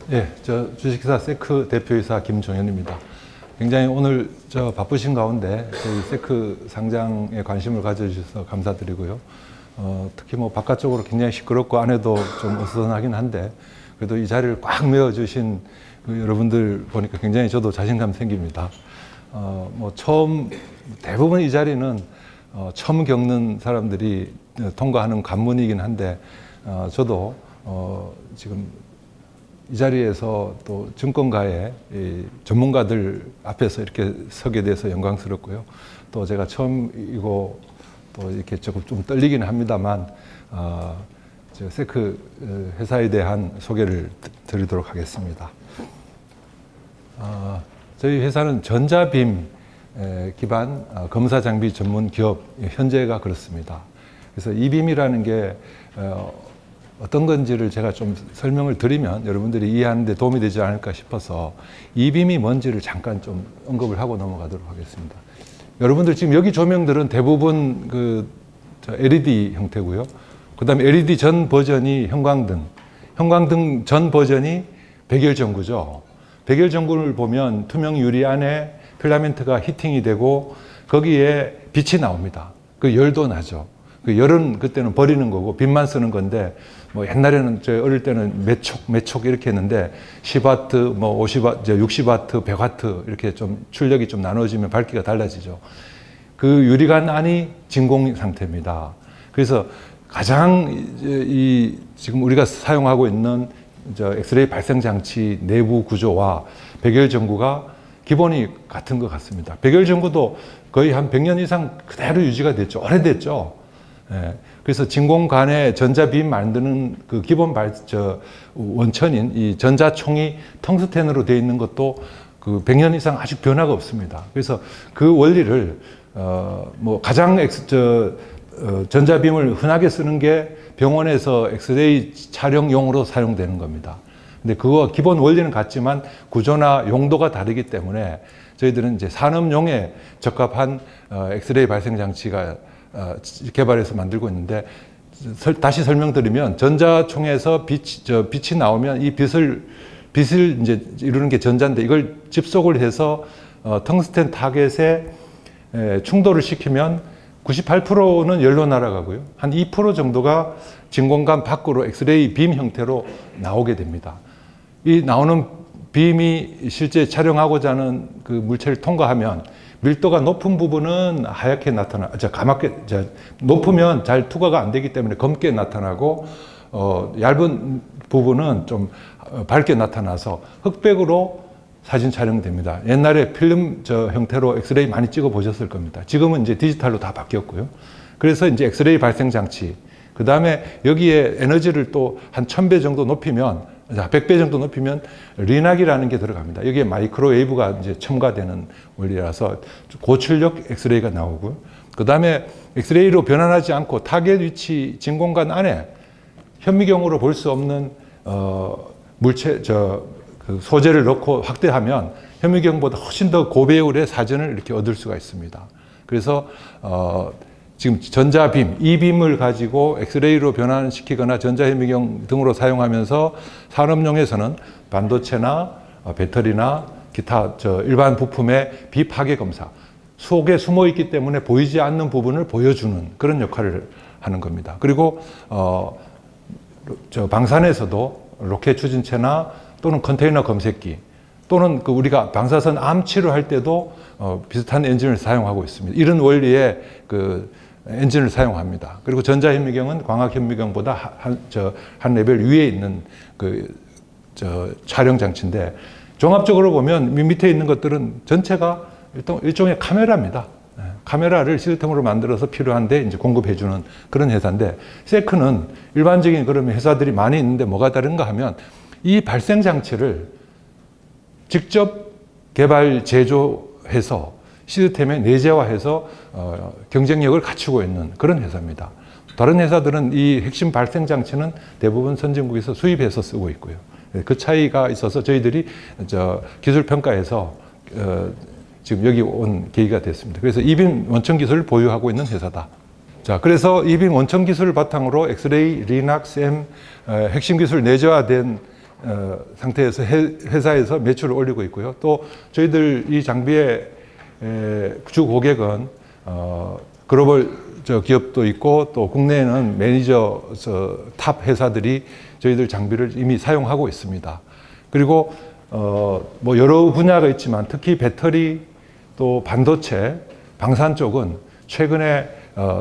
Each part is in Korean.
예, 저 주식회사 세크 대표이사 김종현입니다. 굉장히 오늘 바쁘신 가운데 저희 세크 상장에 관심을 가져주셔서 감사드리고요. 특히 뭐 바깥쪽으로 굉장히 시끄럽고 안에도 좀 어수선하긴 한데 그래도 이 자리를 꽉 메워주신 그 여러분들 보니까 굉장히 저도 자신감 생깁니다. 대부분 이 자리는 처음 겪는 사람들이 통과하는 관문이긴 한데 저도 지금 이 자리에서 또 증권가의 전문가들 앞에서 이렇게 서게 돼서 영광스럽고요. 또 제가 처음이고 또 이렇게 조금 좀 떨리긴 합니다만, 세크 회사에 대한 소개를 드리도록 하겠습니다. 저희 회사는 전자빔 기반 검사 장비 전문 기업, 현재가 그렇습니다. 그래서 이 빔이라는 게 어떤 건지를 제가 좀 설명을 드리면 여러분들이 이해하는 데 도움이 되지 않을까 싶어서 이 빔이 뭔지를 잠깐 좀 언급을 하고 넘어가도록 하겠습니다. 여러분들 지금 여기 조명들은 대부분 LED 형태고요. 그 다음에 LED 전 버전이 형광등 전 버전이 백열전구죠. 백열전구를 보면 투명 유리 안에 필라멘트가 히팅이 되고 거기에 빛이 나옵니다. 그 열도 나죠. 그 열은 그때는 버리는 거고 빛만 쓰는 건데, 뭐 옛날에는 저 어릴 때는 몇 촉 이렇게 했는데 10와트, 뭐 50와트, 60와트, 100와트 이렇게 좀 출력이 좀 나눠지면 밝기가 달라지죠. 그 유리관 안이 진공 상태입니다. 그래서 가장 지금 우리가 사용하고 있는 엑스레이 발생 장치 내부 구조와 백열전구가 기본이 같은 것 같습니다. 백열전구도 거의 한 100년 이상 그대로 유지가 됐죠. 오래됐죠. 예, 그래서 진공관에 전자빔 만드는 그 기본 원천인 이 전자총이 텅스텐으로 되어 있는 것도 그 100년 이상 아직 변화가 없습니다. 그래서 그 원리를 가장 전자빔을 흔하게 쓰는 게 병원에서 엑스레이 촬영용으로 사용되는 겁니다. 근데 그거 기본 원리는 같지만 구조나 용도가 다르기 때문에 저희들은 이제 산업용에 적합한 엑스레이 발생 장치가 개발해서 만들고 있는데, 다시 설명드리면 전자총에서 빛이 나오면 이 빛을 이제 이루는 게 전자인데 이걸 집속을 해서 텅스텐 타겟에 충돌을 시키면 98%는 열로 날아가고요. 한 2% 정도가 진공관 밖으로 엑스레이 빔 형태로 나오게 됩니다. 이 나오는 빔이 실제 촬영하고자 하는 그 물체를 통과하면 밀도가 높은 부분은 하얗게 높으면 잘 투과가 안 되기 때문에 검게 나타나고, 얇은 부분은 좀 밝게 나타나서 흑백으로 사진 촬영됩니다. 옛날에 필름 형태로 엑스레이 많이 찍어 보셨을 겁니다. 지금은 이제 디지털로 다 바뀌었고요. 그래서 이제 엑스레이 발생 장치, 그 다음에 여기에 에너지를 또 한 1000배 정도 높이면, 100배 정도 높이면 리낙이라는 게 들어갑니다. 여기에 마이크로웨이브가 이제 첨가되는 원리라서 고출력 엑스레이가 나오고요. 그 다음에 엑스레이로 변환하지 않고 타겟 위치 진공관 안에 현미경으로 볼 수 없는 물체, 그 소재를 넣고 확대하면 현미경보다 훨씬 더 고배율의 사진을 이렇게 얻을 수가 있습니다. 그래서 지금 전자빔, 이 빔을 가지고 엑스레이로 변환시키거나 전자현미경 등으로 사용하면서 산업용에서는 반도체나 배터리나 기타 일반 부품의 비파괴 검사, 속에 숨어 있기 때문에 보이지 않는 부분을 보여주는 그런 역할을 하는 겁니다. 그리고 방산에서도 로켓 추진체나 또는 컨테이너 검색기, 또는 우리가 방사선 암 치료할 때도 비슷한 엔진을 사용하고 있습니다. 이런 원리의 엔진을 사용합니다. 그리고 전자현미경은 광학현미경보다 한 레벨 위에 있는 촬영 장치인데, 종합적으로 보면 밑에 있는 것들은 전체가 일종의 카메라입니다. 카메라를 시스템으로 만들어서 필요한데 이제 공급해주는 그런 회사인데, 세크는 일반적인 그런 회사들이 많이 있는데 뭐가 다른가 하면 이 발생 장치를 직접 개발 제조해서 시스템에 내재화해서 경쟁력을 갖추고 있는 그런 회사입니다. 다른 회사들은 이 핵심 발생 장치는 대부분 선진국에서 수입해서 쓰고 있고요. 그 차이가 있어서 저희들이 기술 평가에서 지금 여기 온 계기가 됐습니다. 그래서 이빔 원천 기술을 보유하고 있는 회사다. 자, 그래서 이빔 원천 기술을 바탕으로 엑스레이, 리낙, 샘 핵심 기술 내재화된 상태에서 회사에서 매출을 올리고 있고요. 또 저희들 이 장비의 주 고객은 글로벌 기업도 있고 또 국내에는 매니저 탑 회사들이 저희들 장비를 이미 사용하고 있습니다. 그리고 뭐 여러 분야가 있지만 특히 배터리 또 반도체, 방산 쪽은 최근에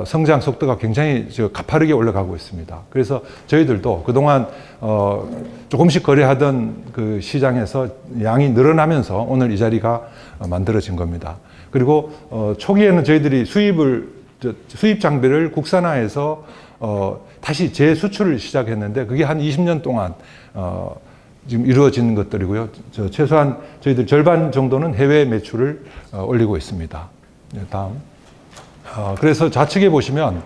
성장 속도가 굉장히 가파르게 올라가고 있습니다. 그래서 저희들도 그동안 조금씩 거래하던 그 시장에서 양이 늘어나면서 오늘 이 자리가 만들어진 겁니다. 그리고 초기에는 저희들이 수입 장비를 국산화해서 다시 재수출을 시작했는데 그게 한 20년 동안 지금 이루어지는 것들이고요. 최소한 저희들 절반 정도는 해외 매출을 올리고 있습니다. 다음. 그래서 좌측에 보시면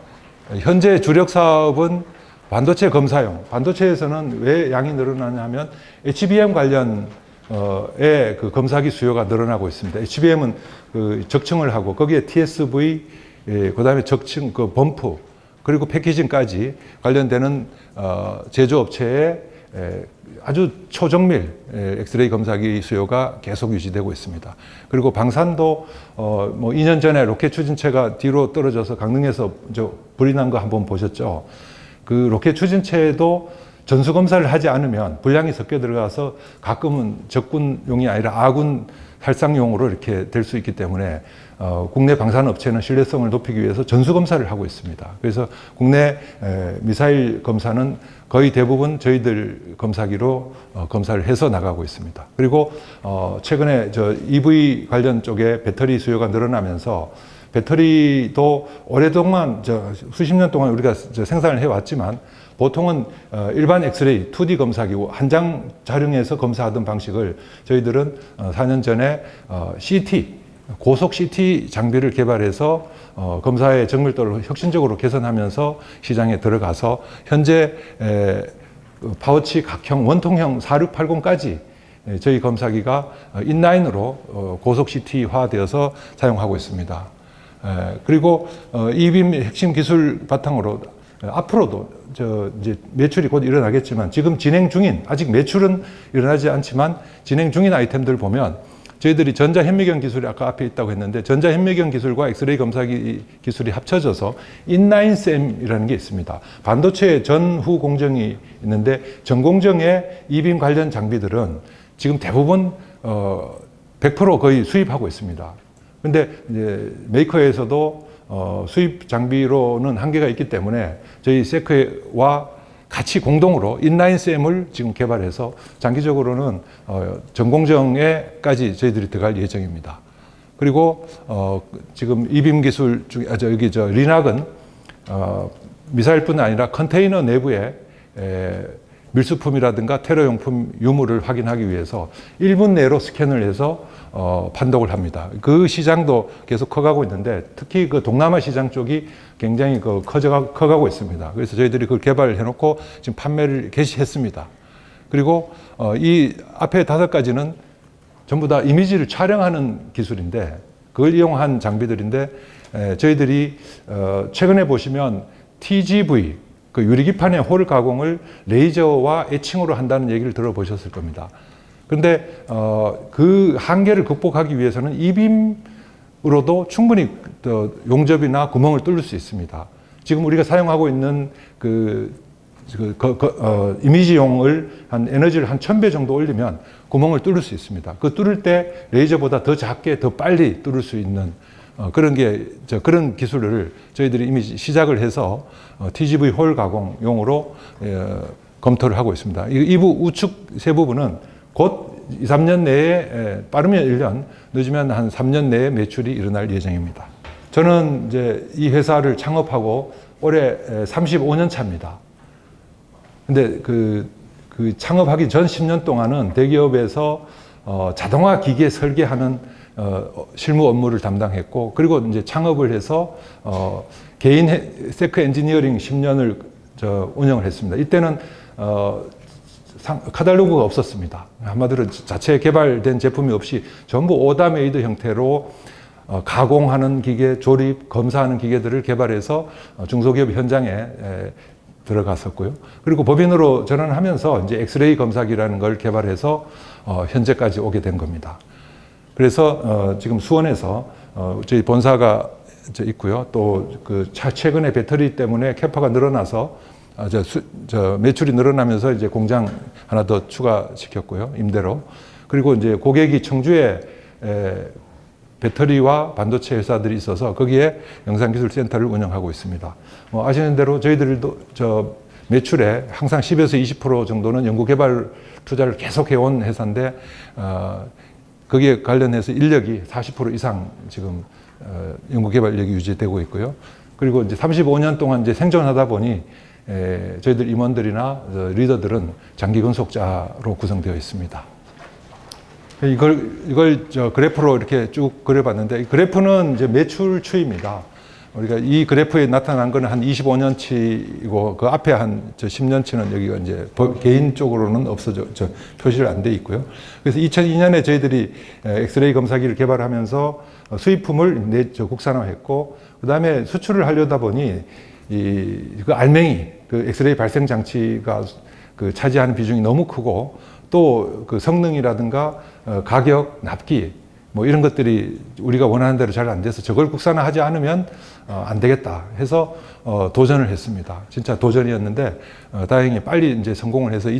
현재 주력 사업은 반도체 검사용. 반도체에서는 왜 양이 늘어나냐 하면 HBM 관련 그 검사기 수요가 늘어나고 있습니다. HBM은 그 적층을 하고 거기에 TSV, 그다음에 적층 그 범프 그리고 패키징까지 관련되는 제조업체의 아주 초정밀 엑스레이 검사기 수요가 계속 유지되고 있습니다. 그리고 방산도 뭐 2년 전에 로켓 추진체가 뒤로 떨어져서 강릉에서 불이 난 거 한번 보셨죠? 그 로켓 추진체도 전수 검사를 하지 않으면 불량이 섞여 들어가서 가끔은 적군용이 아니라 아군 살상용으로 이렇게 될 수 있기 때문에 국내 방산업체는 신뢰성을 높이기 위해서 전수 검사를 하고 있습니다. 그래서 국내 미사일 검사는 거의 대부분 저희들 검사기로 검사를 해서 나가고 있습니다. 그리고 최근에 EV 관련 쪽에 배터리 수요가 늘어나면서 배터리도 오랫동안 수십 년 동안 우리가 생산을 해왔지만 보통은 일반 엑스레이 2D 검사기고 한 장 촬영해서 검사하던 방식을 저희들은 4년 전에 CT, 고속 CT 장비를 개발해서 검사의 정밀도를 혁신적으로 개선하면서 시장에 들어가서 현재 파우치 각형 원통형 4680까지 저희 검사기가 인라인으로 고속 CT화 되어서 사용하고 있습니다. 그리고 이빔 핵심 기술 바탕으로 앞으로도 이제 매출이 곧 일어나겠지만 지금 진행 중인, 아직 매출은 일어나지 않지만 진행 중인 아이템들 보면 저희들이 전자현미경 기술이 아까 앞에 있다고 했는데 전자현미경 기술과 엑스레이 검사기 기술이 합쳐져서 인라인쌤이라는 게 있습니다. 반도체 전후 공정이 있는데 전공정의 이빔 관련 장비들은 지금 대부분 100% 거의 수입하고 있습니다. 근데 이제 메이커에서도 수입 장비로는 한계가 있기 때문에 저희 세크와 같이 공동으로 인라인쌤을 지금 개발해서 장기적으로는 전공정에까지 저희들이 들어갈 예정입니다. 그리고 지금 이빔 기술 중에 여기 리낙은 미사일뿐 아니라 컨테이너 내부에 밀수품이라든가 테러용품 유무를 확인하기 위해서 1분 내로 스캔을 해서 판독을 합니다. 그 시장도 계속 커가고 있는데 특히 그 동남아 시장 쪽이 굉장히 커가고 있습니다. 그래서 저희들이 그걸 개발을 해놓고 지금 판매를 개시했습니다. 그리고 이 앞에 5가지는 전부 다 이미지를 촬영하는 기술인데 그걸 이용한 장비들인데 저희들이 최근에 보시면 TGV 그 유리기판의 홀 가공을 레이저와 에칭으로 한다는 얘기를 들어보셨을 겁니다. 그런데 그 한계를 극복하기 위해서는 이빔으로도 충분히 용접이나 구멍을 뚫을 수 있습니다. 지금 우리가 사용하고 있는 이미지용을 에너지를 한 1000배 정도 올리면 구멍을 뚫을 수 있습니다. 그 뚫을 때 레이저보다 더 작게 더 빨리 뚫을 수 있는 그런 기술을 저희들이 이미 시작을 해서 TGV 홀 가공용으로 검토를 하고 있습니다. 이부 우측 세 부분은 곧 2, 3년 내에 빠르면 1년, 늦으면 한 3년 내에 매출이 일어날 예정입니다. 저는 이제 이 회사를 창업하고 올해 35년 차입니다. 근데 그 창업하기 전 10년 동안은 대기업에서 자동화 기계 설계하는 실무 업무를 담당했고, 그리고 이제 창업을 해서 개인 세크 엔지니어링 10년을 운영을 했습니다. 이때는 카탈로그가 없었습니다. 한마디로 자체 개발된 제품이 없이 전부 오더 메이드 형태로 가공하는 기계, 조립, 검사하는 기계들을 개발해서 중소기업 현장에 들어갔었고요. 그리고 법인으로 전환하면서 이제 엑스레이 검사기라는 걸 개발해서 현재까지 오게 된 겁니다. 그래서 지금 수원에서 저희 본사가 있고요. 또 최근에 배터리 때문에 캐파가 늘어나서 매출이 늘어나면서 이제 공장 하나 더 추가시켰고요. 임대로. 그리고 이제 고객이 청주에 배터리와 반도체 회사들이 있어서 거기에 영상기술센터를 운영하고 있습니다. 아시는 대로 저희들도 매출에 항상 10에서 20% 정도는 연구개발 투자를 계속 해온 회사인데 거기에 관련해서 인력이 40% 이상 지금 연구개발 인력이 유지되고 있고요. 그리고 이제 35년 동안 이제 생존하다 보니 저희들 임원들이나 리더들은 장기 근속자로 구성되어 있습니다. 이걸 그래프로 이렇게 쭉 그려봤는데, 이 그래프는 이제 매출 추이입니다. 우리가 이 그래프에 나타난 거는 한 25년치이고, 그 앞에 한 10년치는 여기가 이제 개인적으로는 표시를 안 돼 있고요. 그래서 2002년에 저희들이 엑스레이 검사기를 개발하면서 수입품을 국산화했고, 그 다음에 수출을 하려다 보니 그 알맹이, 그 엑스레이 발생 장치가 차지하는 비중이 너무 크고, 또 그 성능이라든가 가격, 납기 뭐 이런 것들이 우리가 원하는 대로 잘 안 돼서 저걸 국산화하지 않으면 안 되겠다 해서 도전을 했습니다. 진짜 도전이었는데 다행히 빨리 이제 성공을 해서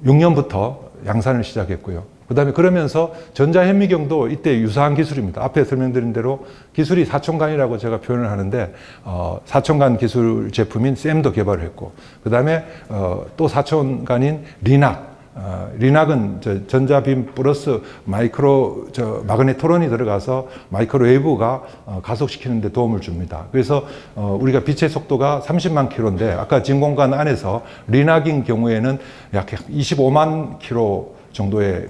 2006년부터 양산을 시작했고요. 그다음에 그러면서 전자현미경도 이때 유사한 기술입니다. 앞에 설명드린 대로 기술이 사촌간이라고 제가 표현을 하는데 사촌간 기술 제품인 쌤도 개발을 했고, 그다음에 또 사촌간인 리낙. 리낙은 전자빔 플러스 마그네토론이 들어가서 마이크로웨이브가 가속시키는 데 도움을 줍니다. 그래서 우리가 빛의 속도가 30만 킬로인데 아까 진공관 안에서 리낙인 경우에는 약 25만 킬로 정도의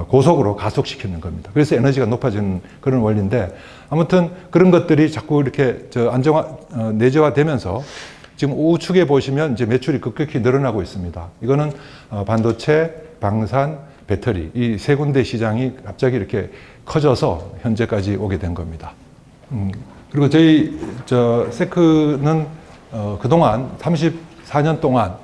고속으로 가속시키는 겁니다. 그래서 에너지가 높아지는 그런 원리인데, 아무튼 그런 것들이 자꾸 이렇게 내재화되면서 지금 우측에 보시면 이제 매출이 급격히 늘어나고 있습니다. 이거는 반도체, 방산, 배터리 이 세 군데 시장이 갑자기 이렇게 커져서 현재까지 오게 된 겁니다. 그리고 저희 세크는 그동안 34년 동안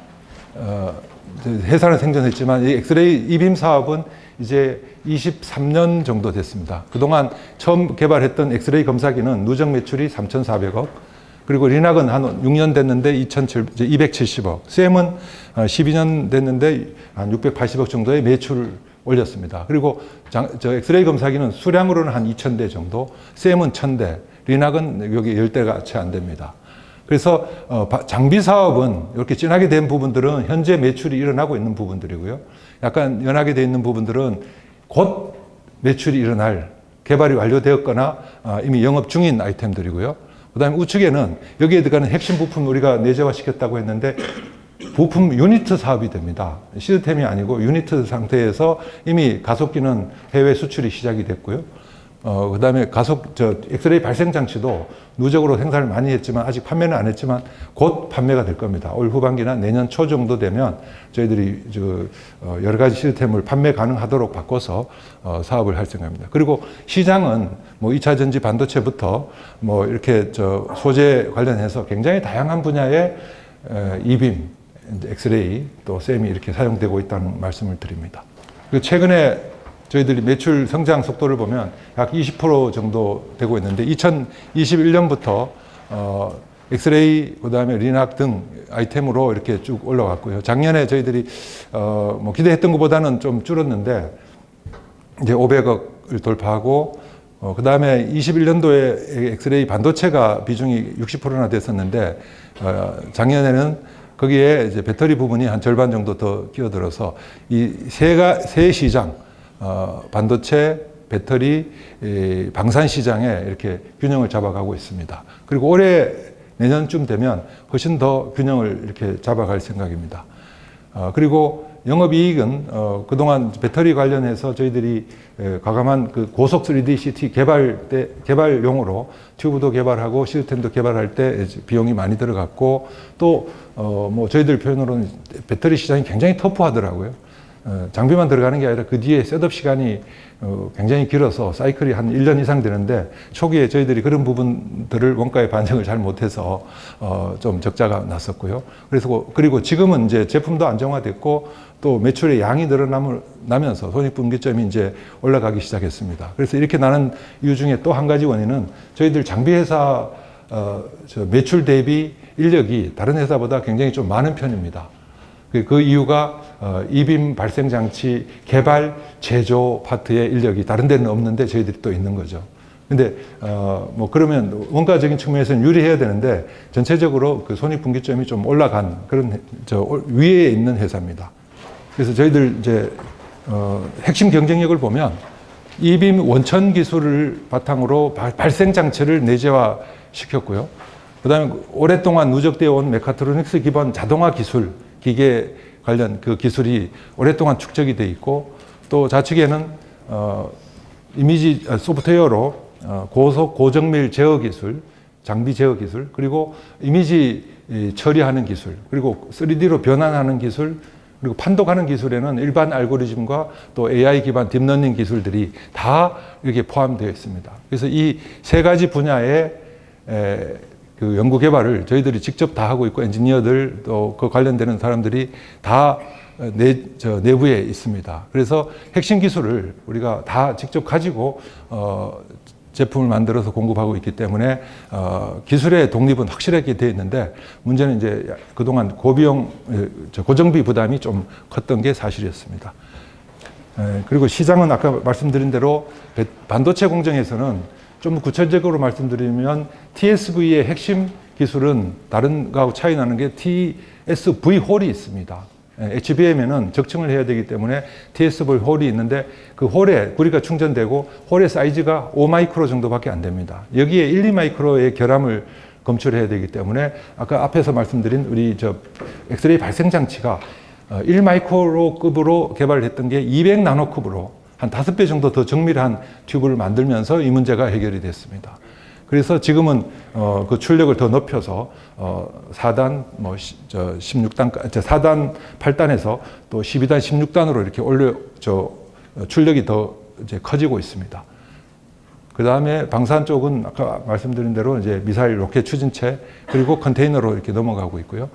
회사는 생존했지만 이 엑스레이 이빔 사업은 이제 23년 정도 됐습니다. 그동안 처음 개발했던 엑스레이 검사기는 누적 매출이 3,400억, 그리고 리낙은 한 6년 됐는데 270억, 쌤은 12년 됐는데 한 680억 정도의 매출을 올렸습니다. 그리고 엑스레이 검사기는 수량으로는 한 2,000대 정도, 쌤은 1,000대, 리낙은 여기 10대가 채 안 됩니다. 그래서 장비 사업은 이렇게 진하게 된 부분들은 현재 매출이 일어나고 있는 부분들이고요. 약간 연하게 되어 있는 부분들은 곧 매출이 일어날, 개발이 완료되었거나 이미 영업 중인 아이템들이고요. 그 다음에 우측에는 여기에 들어가는 핵심 부품 우리가 내재화시켰다고 했는데 부품 유니트 사업이 됩니다. 시스템이 아니고 유니트 상태에서 이미 가속기는 해외 수출이 시작이 됐고요. 그 다음에 엑스레이 발생 장치도 누적으로 생산을 많이 했지만 아직 판매는 안 했지만 곧 판매가 될 겁니다. 올 후반기나 내년 초 정도 되면 저희들이 여러 가지 시스템을 판매 가능하도록 바꿔서 사업을 할 생각입니다. 그리고 시장은 뭐 2차 전지 반도체부터 뭐 이렇게 소재 관련해서 굉장히 다양한 분야의 이빔, 엑스레이 또 셈이 이렇게 사용되고 있다는 말씀을 드립니다. 그리고 최근에 저희들이 매출 성장 속도를 보면 약 20% 정도 되고 있는데 2021년부터 엑스레이, 그 다음에 리낙 등 아이템으로 이렇게 쭉 올라갔고요. 작년에 저희들이 뭐 기대했던 것보다는 좀 줄었는데 이제 500억을 돌파하고 그 다음에 21년도에 엑스레이 반도체가 비중이 60%나 됐었는데 작년에는 거기에 이제 배터리 부분이 한 절반 정도 더 끼어들어서 이 세 시장 반도체, 배터리, 방산 시장에 이렇게 균형을 잡아가고 있습니다. 그리고 올해 내년쯤 되면 훨씬 더 균형을 이렇게 잡아갈 생각입니다. 그리고 영업이익은 그동안 배터리 관련해서 저희들이 과감한 그 고속 3D CT 개발용으로 튜브도 개발하고 시스템도 개발할 때 비용이 많이 들어갔고 또 뭐 저희들 표현으로는 배터리 시장이 굉장히 터프하더라고요. 장비만 들어가는 게 아니라 그 뒤에 셋업 시간이 굉장히 길어서 사이클이 한 1년 이상 되는데 초기에 저희들이 그런 부분들을 원가에 반영을 잘 못해서 좀 적자가 났었고요. 그리고 지금은 이제 제품도 안정화됐고 또 매출의 양이 늘어나면서 손익분기점이 이제 올라가기 시작했습니다. 그래서 이렇게 나는 이유 중에 또 한 가지 원인은 저희들 장비회사 매출 대비 인력이 다른 회사보다 굉장히 좀 많은 편입니다. 그 이유가 이빔 발생 장치 개발, 제조 파트의 인력이 다른 데는 없는데 저희들이 또 있는 거죠. 근데 뭐 그러면 원가적인 측면에서는 유리해야 되는데 전체적으로 그 손익분기점이 좀 올라간 그런 위에 있는 회사입니다. 그래서 저희들 이제 핵심 경쟁력을 보면 이빔 원천 기술을 바탕으로 발생 장치를 내재화 시켰고요. 그다음에 오랫동안 누적되어 온 메카트로닉스 기반 자동화 기술, 기계 관련 그 기술이 오랫동안 축적이 돼 있고 또 좌측에는 이미지 소프트웨어로 고속 고정밀 제어 기술, 장비 제어 기술, 그리고 이미지 처리하는 기술, 그리고 3D로 변환하는 기술, 그리고 판독하는 기술에는 일반 알고리즘과 또 AI 기반 딥러닝 기술들이 다 이렇게 포함되어 있습니다. 그래서 이 세 가지 분야의 그 연구 개발을 저희들이 직접 다 하고 있고 엔지니어들 또 그 관련되는 사람들이 다 내부에 있습니다. 그래서 핵심 기술을 우리가 다 직접 가지고 제품을 만들어서 공급하고 있기 때문에 기술의 독립은 확실하게 되어 있는데 문제는 이제 그동안 고비용 고정비 부담이 좀 컸던 게 사실이었습니다. 그리고 시장은 아까 말씀드린 대로 반도체 공정에서는 좀 구체적으로 말씀드리면 TSV의 핵심 기술은 다른 거하고 차이 나는 게 TSV 홀이 있습니다. HBM에는 적층을 해야 되기 때문에 TSV 홀이 있는데 그 홀에 구리가 충전되고 홀의 사이즈가 5마이크로 정도밖에 안 됩니다. 여기에 1, 2마이크로의 결함을 검출해야 되기 때문에 아까 앞에서 말씀드린 우리 엑스레이 발생 장치가 1마이크로급으로 개발했던 게 200나노급으로 한 5배 정도 더 정밀한 튜브를 만들면서 이 문제가 해결이 됐습니다. 그래서 지금은 그 출력을 더 높여서 4단, 16단, 4단, 8단에서 또 12단, 16단으로 이렇게 출력이 더 이제 커지고 있습니다. 그 다음에 방산 쪽은 아까 말씀드린 대로 이제 미사일 로켓 추진체 그리고 컨테이너로 이렇게 넘어가고 있고요.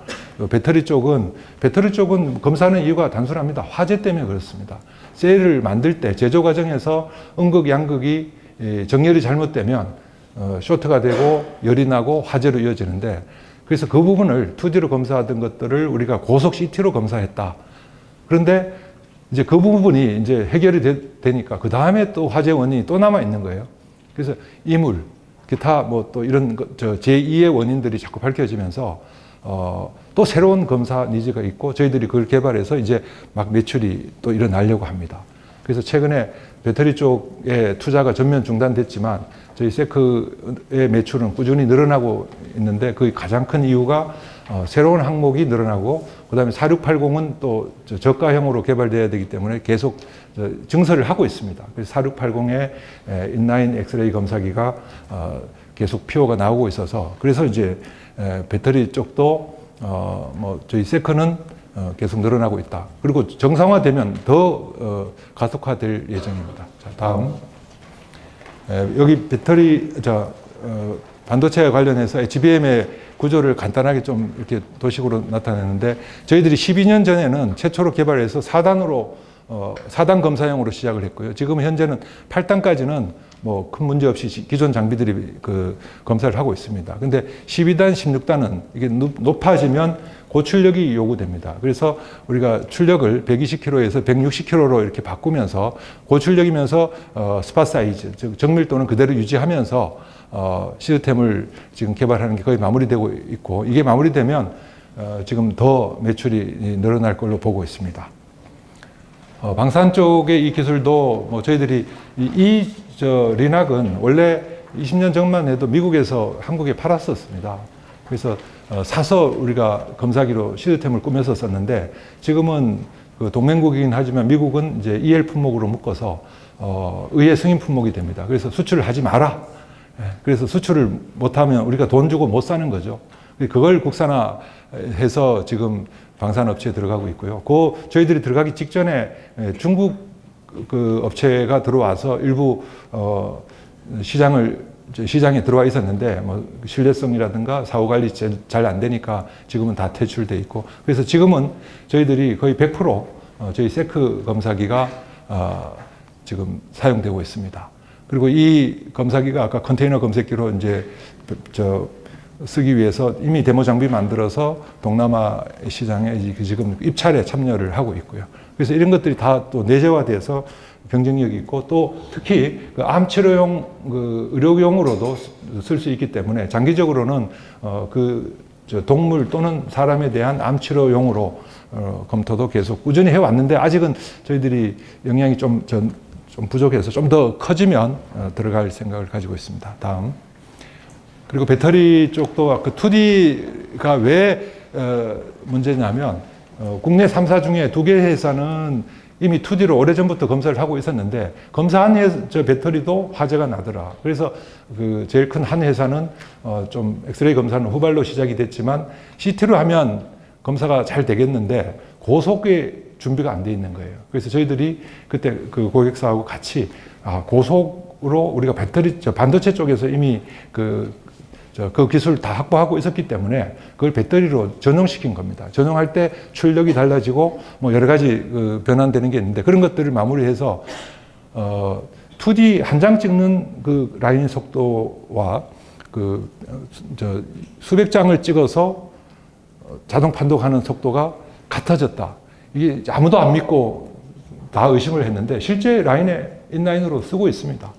배터리 쪽은 검사하는 이유가 단순합니다. 화재 때문에 그렇습니다. 셀을 만들 때 제조 과정에서 음극, 양극이 정렬이 잘못되면 쇼트가 되고 열이 나고 화재로 이어지는데 그래서 그 부분을 2D로 검사하던 것들을 우리가 고속 CT로 검사했다. 그런데 이제 그 부분이 이제 해결이 되니까 그 다음에 또 화재 원인이 또 남아 있는 거예요. 그래서 이물, 기타 뭐 또 이런 제2의 원인들이 자꾸 밝혀지면서 또 새로운 검사 니즈가 있고 저희들이 그걸 개발해서 이제 막 매출이 또 일어나려고 합니다. 그래서 최근에 배터리 쪽에 투자가 전면 중단됐지만 저희 세크의 매출은 꾸준히 늘어나고 있는데 그 가장 큰 이유가 새로운 항목이 늘어나고 그다음에 4680은 또 저가형으로 개발돼야 되기 때문에 계속 증설을 하고 있습니다. 그래서 4680의 인라인 엑스레이 검사기가 계속 PO가 나오고 있어서 그래서 이제 배터리 쪽도 뭐 저희 세크는 계속 늘어나고 있다. 그리고 정상화되면 더 가속화될 예정입니다. 자, 다음. 여기 배터리 반도체와 관련해서 HBM의 구조를 간단하게 좀 이렇게 도식으로 나타내는데 저희들이 12년 전에는 최초로 개발해서 4단 검사용으로 시작을 했고요. 지금 현재는 8단까지는 뭐 큰 문제 없이 기존 장비들이 그 검사를 하고 있습니다. 근데 12단, 16단은 이게 높아지면 고출력이 요구됩니다. 그래서 우리가 출력을 120kg에서 160kg로 이렇게 바꾸면서 고출력이면서 스팟 사이즈, 즉 정밀도는 그대로 유지하면서 시스템을 지금 개발하는 게 거의 마무리되고 있고 이게 마무리되면 지금 더 매출이 늘어날 걸로 보고 있습니다. 방산 쪽의 이 기술도 뭐 저희들이 리낙은 원래 20년 전만 해도 미국에서 한국에 팔았었습니다. 그래서 사서 우리가 검사기로 시스템을 꾸며서 썼는데 지금은 그 동맹국이긴 하지만 미국은 이제 EL 품목으로 묶어서 의회 승인 품목이 됩니다. 그래서 수출을 하지 마라. 그래서 수출을 못하면 우리가 돈 주고 못 사는 거죠. 그걸 국산화해서 지금 방산업체에 들어가고 있고요. 저희들이 들어가기 직전에 중국 그 업체가 들어와서 일부 시장에 들어와 있었는데 뭐 신뢰성이라든가 사후 관리 잘 안 되니까 지금은 다 퇴출돼 있고, 그래서 지금은 저희들이 거의 100% 저희 세크 검사기가 지금 사용되고 있습니다. 그리고 이 검사기가 아까 컨테이너 검색기로 이제 쓰기 위해서 이미 데모 장비 만들어서 동남아 시장에 지금 입찰에 참여를 하고 있고요. 그래서 이런 것들이 다 또 내재화돼서 경쟁력이 있고, 또 특히 그 암 치료용 그 의료용으로도 쓸 수 있기 때문에 장기적으로는 동물 또는 사람에 대한 암 치료용으로 검토도 계속 꾸준히 해왔는데, 아직은 저희들이 영향이 좀 부족해서 좀 더 커지면 들어갈 생각을 가지고 있습니다. 다음. 그리고 배터리 쪽도 그 2D가 왜 문제냐면, 국내 3사 중에 2개 회사는 이미 2D로 오래전부터 검사를 하고 있었는데, 검사한 배터리도 화재가 나더라. 그래서 그 제일 큰 한 회사는 좀 엑스레이 검사는 후발로 시작이 됐지만, CT로 하면 검사가 잘 되겠는데 고속의 준비가 안 돼 있는 거예요. 그래서 저희들이 그때 그 고객사하고 같이 고속으로 우리가 반도체 쪽에서 이미 그 기술 다 확보하고 있었기 때문에 그걸 배터리로 전용시킨 겁니다. 전용할 때 출력이 달라지고 뭐 여러 가지 변환되는 게 있는데, 그런 것들을 마무리해서 2D 한 장 찍는 그 라인 속도와 수백 장을 찍어서 자동 판독하는 속도가 같아졌다. 이게 아무도 안 믿고 다 의심을 했는데 실제 인라인으로 쓰고 있습니다.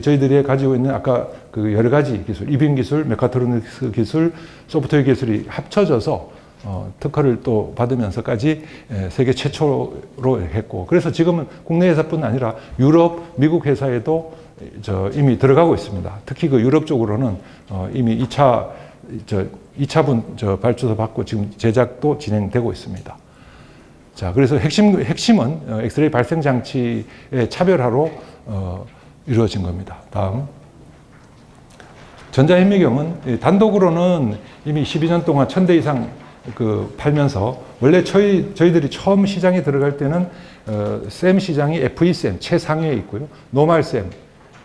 저희들이 가지고 있는 아까 그 여러 가지 기술, 이빔 기술, 메카트로닉스 기술, 소프트웨어 기술이 합쳐져서 특허를 또 받으면서까지 세계 최초로 했고, 그래서 지금은 국내 회사뿐 아니라 유럽, 미국 회사에도 이미 들어가고 있습니다. 특히 그 유럽 쪽으로는 이미 2차분 발주도 받고 지금 제작도 진행되고 있습니다. 자, 그래서 핵심은 엑스레이 발생 장치의 차별화로 이루어진 겁니다. 다음. 전자현미경은 단독으로는 이미 12년 동안 1000대 이상 팔면서, 원래 저희들이 처음 시장에 들어갈 때는 셈 시장이 FE셈 최상위에 있고요, 노말셈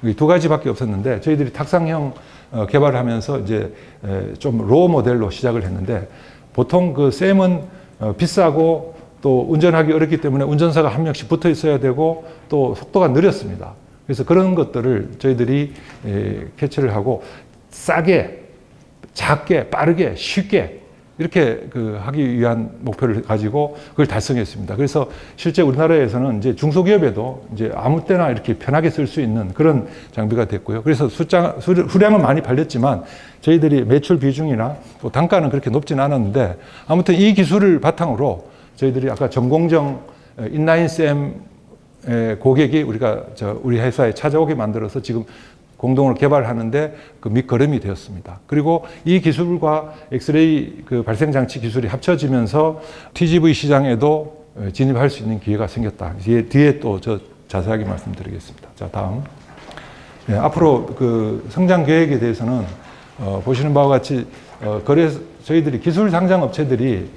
이 두 가지밖에 없었는데, 저희들이 탁상형 개발을 하면서 이제 좀 로우 모델로 시작을 했는데, 보통 그 셈은 비싸고 또 운전하기 어렵기 때문에 운전사가 한 명씩 붙어 있어야 되고 또 속도가 느렸습니다. 그래서 그런 것들을 저희들이 캐치를 하고 싸게, 작게, 빠르게, 쉽게 이렇게 하기 위한 목표를 가지고 그걸 달성했습니다. 그래서 실제 우리나라에서는 이제 중소기업에도 이제 아무 때나 이렇게 편하게 쓸 수 있는 그런 장비가 됐고요. 그래서 수량은 많이 팔렸지만 저희들이 매출 비중이나 또 단가는 그렇게 높지는 않았는데, 아무튼 이 기술을 바탕으로 저희들이 아까 전공정 인라인셈 고객이 우리 회사에 찾아오게 만들어서 지금 공동으로 개발하는데 그 밑거름이 되었습니다. 그리고 이 기술과 엑스레이 발생 장치 기술이 합쳐지면서 TGV 시장에도 진입할 수 있는 기회가 생겼다. 뒤에 또 자세하게 말씀드리겠습니다. 자, 다음. 앞으로 성장 계획에 대해서는 보시는 바와 같이 저희들이 기술 상장 업체들이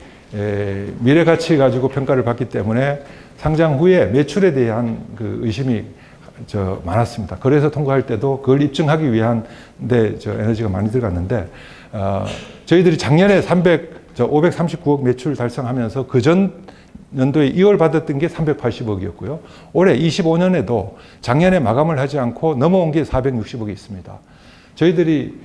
미래 가치 가지고 평가를 받기 때문에 상장 후에 매출에 대한 의심이 많았습니다. 거래소 통과할 때도 그걸 입증하기 위한 데 에너지가 많이 들어갔는데, 저희들이 작년에 539억 매출 달성하면서 그전 연도에 2월 받았던 게 380억이었고요. 올해 25년에도 작년에 마감을 하지 않고 넘어온 게 460억이 있습니다. 저희들이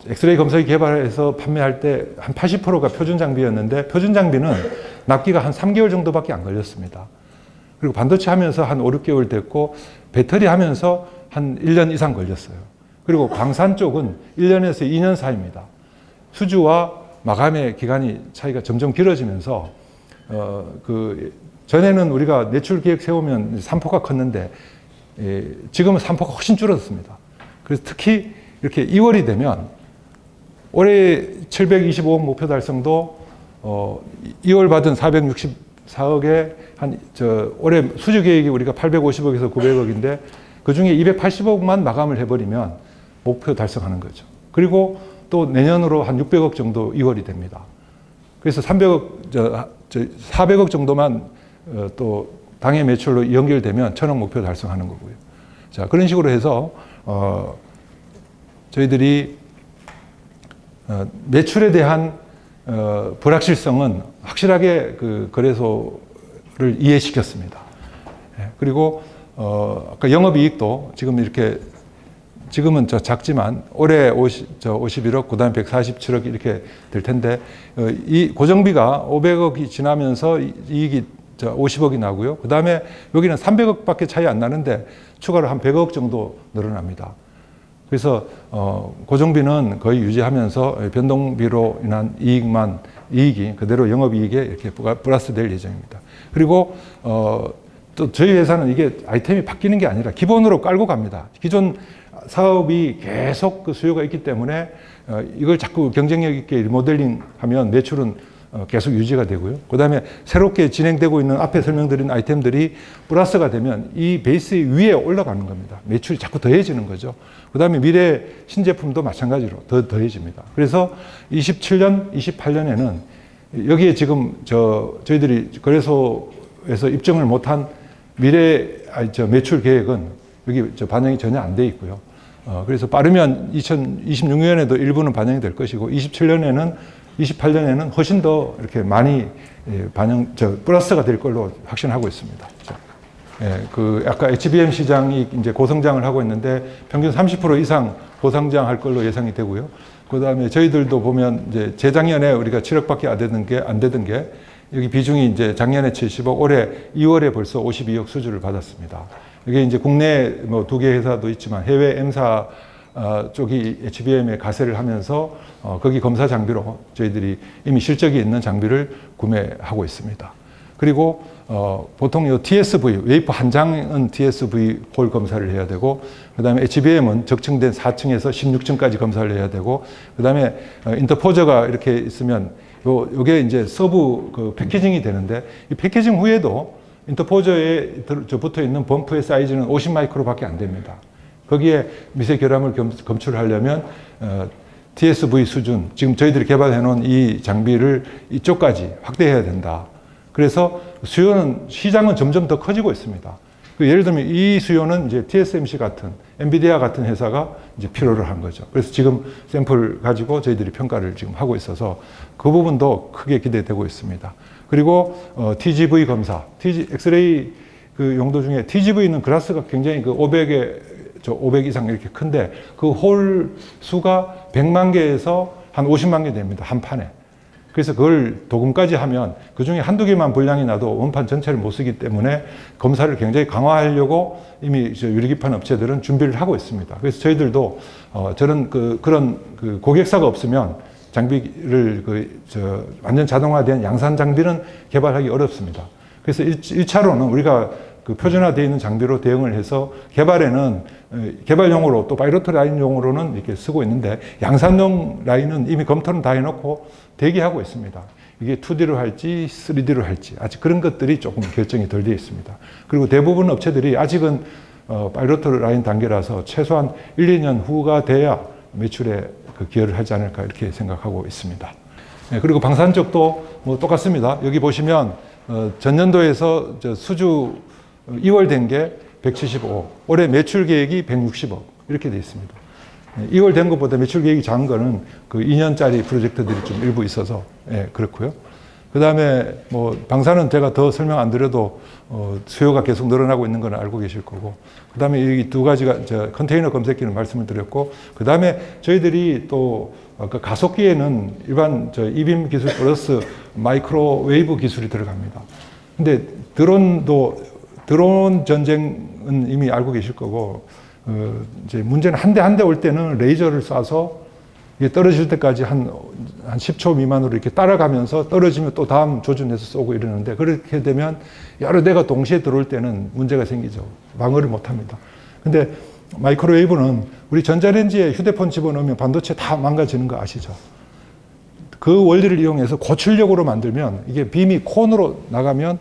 엑스레이 검사기 개발해서 판매할 때 한 80%가 표준 장비였는데, 표준 장비는 납기가 한 3개월 정도밖에 안 걸렸습니다. 그리고 반도체 하면서 한 5, 6개월 됐고, 배터리 하면서 한 1년 이상 걸렸어요. 그리고 방산 쪽은 1년에서 2년 사이입니다. 수주와 마감의 기간이 차이가 점점 길어지면서, 전에는 우리가 매출 계획 세우면 3포가 컸는데, 지금은 3포가 훨씬 줄어들었습니다. 그래서 특히 이렇게 2월이 되면 올해 725억 목표 달성도 2월 받은 464억에 올해 수주 계획이 우리가 850억에서 900억인데 그 중에 280억만 마감을 해버리면 목표 달성하는 거죠. 그리고 또 내년으로 한 600억 정도 2월이 됩니다. 그래서 400억 정도만 또 당해 매출로 연결되면 1000억 목표 달성하는 거고요. 자, 그런 식으로 해서 저희들이 매출에 대한 불확실성은 확실하게 그 거래소를 이해시켰습니다. 그리고 아까 영업이익도 지금 이렇게 지금은 작지만 올해 51억, 그다음에 147억 이렇게 될 텐데 이 고정비가 500억이 지나면서 이익이 50억이 나고요. 그다음에 여기는 300억밖에 차이 안 나는데 추가로 한 100억 정도 늘어납니다. 그래서 고정비는 거의 유지하면서 변동비로 인한 이익이 그대로 영업이익에 이렇게 플러스 될 예정입니다. 그리고 또 저희 회사는 이게 아이템이 바뀌는 게 아니라 기본으로 깔고 갑니다. 기존 사업이 계속 그 수요가 있기 때문에 이걸 자꾸 경쟁력 있게 리모델링하면 매출은 계속 유지가 되고요. 그 다음에 새롭게 진행되고 있는 앞에 설명드린 아이템들이 플러스가 되면 이 베이스 위에 올라가는 겁니다. 매출이 자꾸 더해지는 거죠. 그 다음에 미래 신제품도 마찬가지로 더해집니다. 그래서 27년, 28년에는 여기에 지금 저희들이 거래소에서 입증을 못한 매출 계획은 여기 반영이 전혀 안 돼 있고요. 그래서 빠르면 2026년에도 일부는 반영이 될 것이고 28년에는 훨씬 더 이렇게 많이 플러스가 될 걸로 확신하고 있습니다. 아까 HBM 시장이 이제 고성장을 하고 있는데 평균 30% 이상 고성장할 걸로 예상이 되고요. 그 다음에 저희들도 보면 이제 재작년에 우리가 7억밖에 안 되던 게 여기 비중이 이제 작년에 70억, 올해 2월에 벌써 52억 수주를 받았습니다. 이게 이제 국내 뭐 2개 회사도 있지만 해외 M사 쪽이 HBM에 가세를 하면서 거기 검사 장비로 저희들이 이미 실적이 있는 장비를 구매하고 있습니다. 그리고 보통 요 TSV, 웨이퍼 한 장은 TSV 홀 검사를 해야 되고, 그 다음에 HBM은 적층된 4층에서 16층까지 검사를 해야 되고, 그 다음에 인터포저가 이렇게 있으면 요게 이제 서브 그 패키징이 되는데, 이 패키징 후에도 인터포저에 붙어 있는 범프의 사이즈는 50마이크로밖에 안 됩니다. 거기에 미세 결함을 검출하려면 TSV 수준, 지금 저희들이 개발해 놓은 이 장비를 이쪽까지 확대해야 된다. 그래서 시장은 점점 더 커지고 있습니다. 예를 들면 이 수요는 이제 TSMC 같은, 엔비디아 같은 회사가 이제 필요를 한 거죠. 그래서 지금 샘플 가지고 저희들이 평가를 지금 하고 있어서 그 부분도 크게 기대되고 있습니다. 그리고 TGV 검사, 엑스레이 그 용도 중에 TGV는 글라스가 굉장히 그 500 이상 이렇게 큰데 그 홀 수가 100만 개에서 한 50만 개 됩니다. 한 판에. 그래서 그걸 도금까지 하면 그 중에 한두 개만 불량이 나도 원판 전체를 못 쓰기 때문에 검사를 굉장히 강화하려고 이미 유리기판 업체들은 준비를 하고 있습니다. 그래서 저희들도 그런 고객사가 없으면 장비를 완전 자동화된 양산 장비는 개발하기 어렵습니다. 그래서 1차로는 우리가 그 표준화되어 있는 장비로 대응을 해서 개발용으로 또 파이로트 라인용으로는 이렇게 쓰고 있는데 양산용 라인은 이미 검토는 다 해놓고 대기하고 있습니다. 이게 2D로 할지 3D로 할지 아직 그런 것들이 조금 결정이 덜 되어 있습니다. 그리고 대부분 업체들이 아직은 파이로트 라인 단계라서 최소한 1, 2년 후가 돼야 매출에 기여를 하지 않을까 이렇게 생각하고 있습니다. 그리고 방산 쪽도 뭐 똑같습니다. 여기 보시면 전년도에서 수주 2월 된 게 175억, 올해 매출 계획이 160억 이렇게 되어 있습니다. 2월 된 것보다 매출 계획이 작은 거는 그 2년짜리 프로젝트들이 좀 일부 있어서 그렇고요. 그 다음에 뭐 방사는 제가 더 설명 안 드려도 수요가 계속 늘어나고 있는 건 알고 계실 거고, 그 다음에 이 두 가지가 컨테이너 검색기는 말씀을 드렸고, 그 다음에 저희들이 또 가속기에는 일반 이빔 기술 플러스 마이크로웨이브 기술이 들어갑니다. 근데 드론 전쟁은 이미 알고 계실 거고, 이제 문제는 한 대 한 대 올 때는 레이저를 쏴서 이게 떨어질 때까지 한 10초 미만으로 이렇게 따라가면서 떨어지면 또 다음 조준해서 쏘고 이러는데, 그렇게 되면 여러 대가 동시에 들어올 때는 문제가 생기죠. 방어를 못 합니다. 근데 마이크로웨이브는 우리 전자레인지에 휴대폰 집어넣으면 반도체 다 망가지는 거 아시죠? 그 원리를 이용해서 고출력으로 만들면 이게 빔이 콘으로 나가면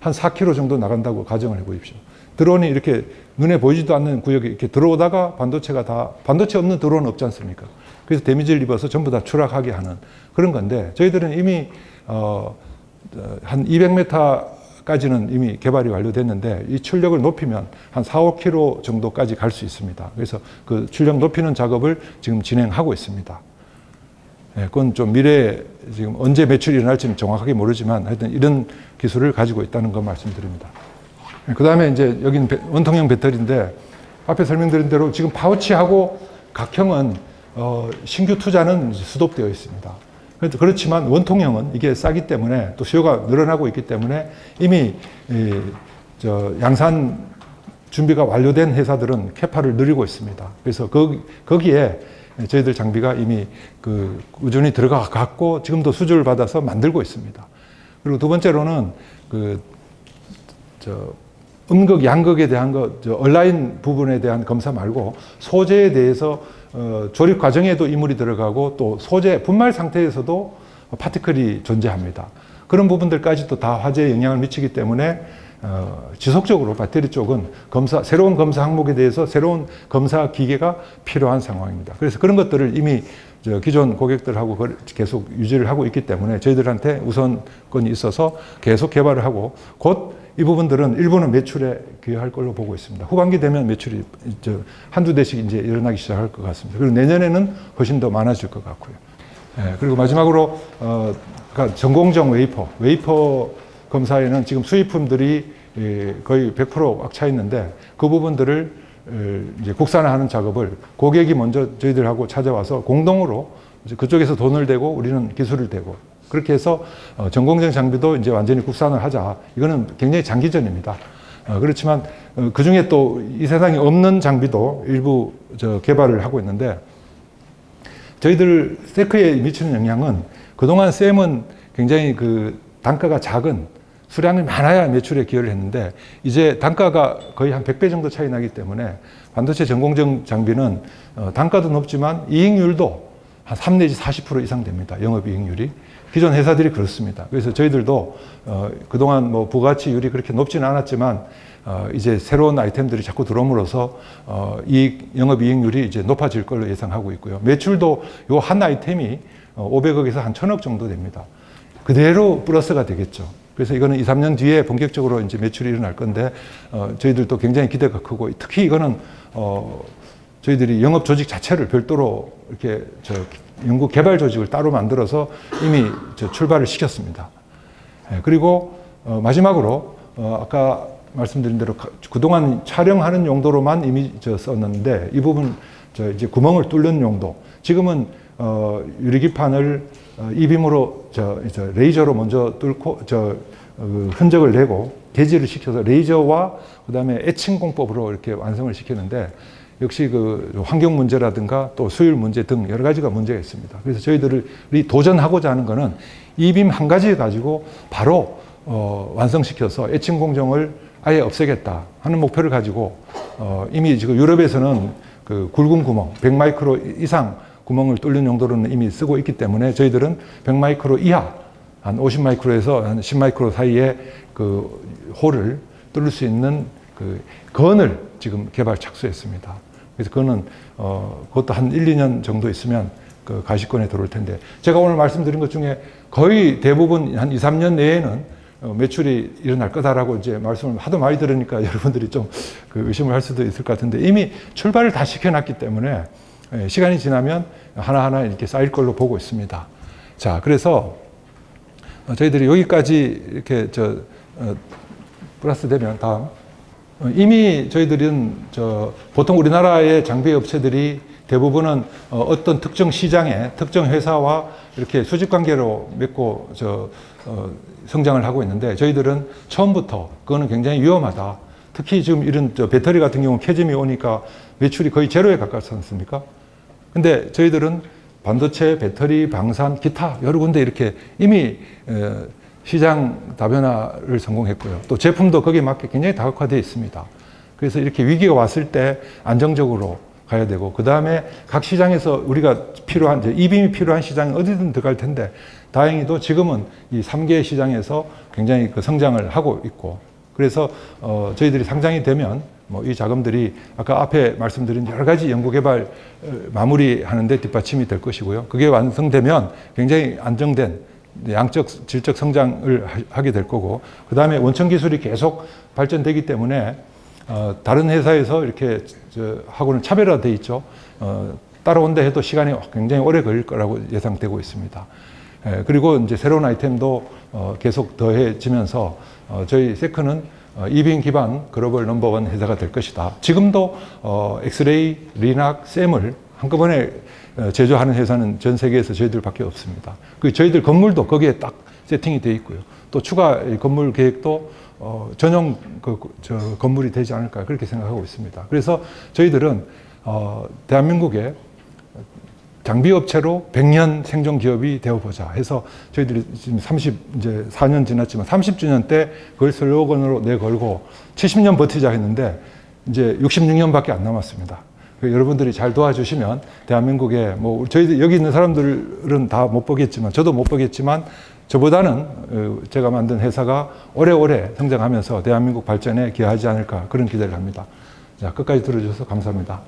한 4km 정도 나간다고 가정을 해보십시오. 드론이 이렇게 눈에 보이지도 않는 구역에 이렇게 들어오다가 반도체 없는 드론은 없지 않습니까? 그래서 데미지를 입어서 전부 다 추락하게 하는 그런 건데, 저희들은 이미 한 200m까지는 이미 개발이 완료됐는데 이 출력을 높이면 한 4, 5km 정도까지 갈 수 있습니다. 그래서 그 출력 높이는 작업을 지금 진행하고 있습니다. 그건 좀 미래에 지금 언제 매출이 일어날지는 정확하게 모르지만 하여튼 이런 기술을 가지고 있다는 거 말씀드립니다. 그 다음에 이제 여기는 원통형 배터리인데 앞에 설명드린 대로 지금 파우치하고 각형은 신규 투자는 스톱되어 있습니다. 그렇지만 원통형은 이게 싸기 때문에 또 수요가 늘어나고 있기 때문에 이미 양산 준비가 완료된 회사들은 캐파를 늘리고 있습니다. 그래서 거기에 저희들 장비가 이미 꾸준히 들어가갖고 지금도 수주를 받아서 만들고 있습니다. 그리고 두 번째로는 음극, 양극에 대한 온라인 부분에 대한 검사 말고 소재에 대해서 조립 과정에도 이물이 들어가고 또 소재 분말 상태에서도 파티클이 존재합니다. 그런 부분들까지도 다 화재에 영향을 미치기 때문에 지속적으로 배터리 쪽은 새로운 검사 항목에 대해서 새로운 검사 기계가 필요한 상황입니다. 그래서 그런 것들을 이미 기존 고객들하고 계속 유지를 하고 있기 때문에 저희들한테 우선권이 있어서 계속 개발을 하고 곧 이 부분들은 일부는 매출에 기여할 걸로 보고 있습니다. 후반기 되면 매출이 한두 대씩 이제 일어나기 시작할 것 같습니다. 그리고 내년에는 훨씬 더 많아질 것 같고요. 그리고 마지막으로 전공정 웨이퍼 검사에는 지금 수입품들이 거의 100% 꽉 차 있는데 그 부분들을 이제 국산화하는 작업을 고객이 먼저 저희들하고 찾아와서 공동으로 그쪽에서 돈을 대고 우리는 기술을 대고 그렇게 해서 전공정 장비도 이제 완전히 국산을 하자. 이거는 굉장히 장기전입니다. 그렇지만 그 중에 또 이 세상에 없는 장비도 일부 개발을 하고 있는데 저희들 세크에 미치는 영향은 그동안 쌤은 굉장히 단가가 작은 수량이 많아야 매출에 기여를 했는데 이제 단가가 거의 한 100배 정도 차이 나기 때문에 반도체 전공정 장비는 단가도 높지만 이익률도 한 3 내지 40% 이상 됩니다. 영업이익률이. 기존 회사들이 그렇습니다. 그래서 저희들도 그동안 부가치율이 그렇게 높지는 않았지만 이제 새로운 아이템들이 자꾸 들어옴으로써 영업이익률이 이제 높아질 걸로 예상하고 있고요. 매출도 요 한 아이템이 500억에서 한 1000억 정도 됩니다. 그대로 플러스가 되겠죠. 그래서 이거는 2, 3년 뒤에 본격적으로 이제 매출이 일어날 건데 저희들도 굉장히 기대가 크고 특히 이거는 저희들이 영업 조직 자체를 별도로 이렇게 연구 개발 조직을 따로 만들어서 이미 출발을 시켰습니다. 그리고 마지막으로 아까 말씀드린 대로 그동안 촬영하는 용도로만 이미 썼는데 이 부분 이제 구멍을 뚫는 용도. 지금은 유리기판을 이빔으로 레이저로 먼저 뚫고 흔적을 내고 대지를 시켜서 레이저와 그다음에 에칭 공법으로 이렇게 완성을 시키는데 역시 환경 문제라든가 또 수율 문제 등 여러 가지가 문제가 있습니다. 그래서 저희들이 도전하고자 하는 것은 이빔 한 가지 가지고 바로 완성시켜서 에칭 공정을 아예 없애겠다 하는 목표를 가지고 이미 지금 유럽에서는 굵은 구멍 100마이크로 이상 구멍을 뚫는 용도로는 이미 쓰고 있기 때문에 저희들은 100마이크로 이하 한 50마이크로에서 한 10마이크로 사이에 홀을 뚫을 수 있는 건을 지금 개발 착수했습니다. 그래서 그거는 그것도 한 1, 2년 정도 있으면 가시권에 들어올 텐데 제가 오늘 말씀드린 것 중에 거의 대부분 한 2, 3년 내에는 매출이 일어날 거다라고 이제 말씀을 하도 많이 들으니까 여러분들이 좀 의심을 할 수도 있을 것 같은데 이미 출발을 다 시켜놨기 때문에 시간이 지나면 하나하나 이렇게 쌓일 걸로 보고 있습니다. 자, 그래서 저희들이 여기까지 이렇게 플러스 되면 다음 이미 저희들은 보통 우리나라의 장비 업체들이 대부분은 어떤 특정 시장에 특정 회사와 이렇게 수직 관계로 맺고 성장을 하고 있는데 저희들은 처음부터 그거는 굉장히 위험하다. 특히 지금 이런 배터리 같은 경우는 캐즘이 오니까 매출이 거의 제로에 가깝지 않습니까? 근데 저희들은 반도체, 배터리, 방산, 기타 여러 군데 이렇게 이미 시장 다변화를 성공했고요. 또 제품도 거기에 맞게 굉장히 다각화되어 있습니다. 그래서 이렇게 위기가 왔을 때 안정적으로 가야 되고 그 다음에 각 시장에서 우리가 필요한 이빔이 필요한 시장에 어디든 들어갈 텐데 다행히도 지금은 이 3개 시장에서 굉장히 성장을 하고 있고 그래서 저희들이 상장이 되면 이 자금들이 아까 앞에 말씀드린 여러 가지 연구개발 마무리하는 데 뒷받침이 될 것이고요. 그게 완성되면 굉장히 안정된 양적, 질적 성장을 하게 될 거고, 그 다음에 원천 기술이 계속 발전되기 때문에 다른 회사에서 이렇게 하고는 차별화돼 있죠. 따라온다 해도 시간이 굉장히 오래 걸릴 거라고 예상되고 있습니다. 그리고 이제 새로운 아이템도 계속 더해지면서 저희 세크는 이빙 기반 글로벌 넘버원 회사가 될 것이다. 지금도 엑스레이, 리낙, 셈을 한꺼번에 제조하는 회사는 전 세계에서 저희들밖에 없습니다. 그 저희들 건물도 거기에 딱 세팅이 되어 있고요. 또 추가 건물 계획도 전용 건물이 되지 않을까 그렇게 생각하고 있습니다. 그래서 저희들은 대한민국의 장비 업체로 100년 생존 기업이 되어보자 해서 저희들이 지금 이제 4년 지났지만 30주년 때 그걸 슬로건으로 내걸고 70년 버티자 했는데 이제 66년밖에 안 남았습니다. 여러분들이 잘 도와주시면 대한민국에 뭐 저희들 여기 있는 사람들은 다 못 보겠지만 저도 못 보겠지만 저보다는 제가 만든 회사가 오래오래 성장하면서 대한민국 발전에 기여하지 않을까 그런 기대를 합니다. 자, 끝까지 들어주셔서 감사합니다.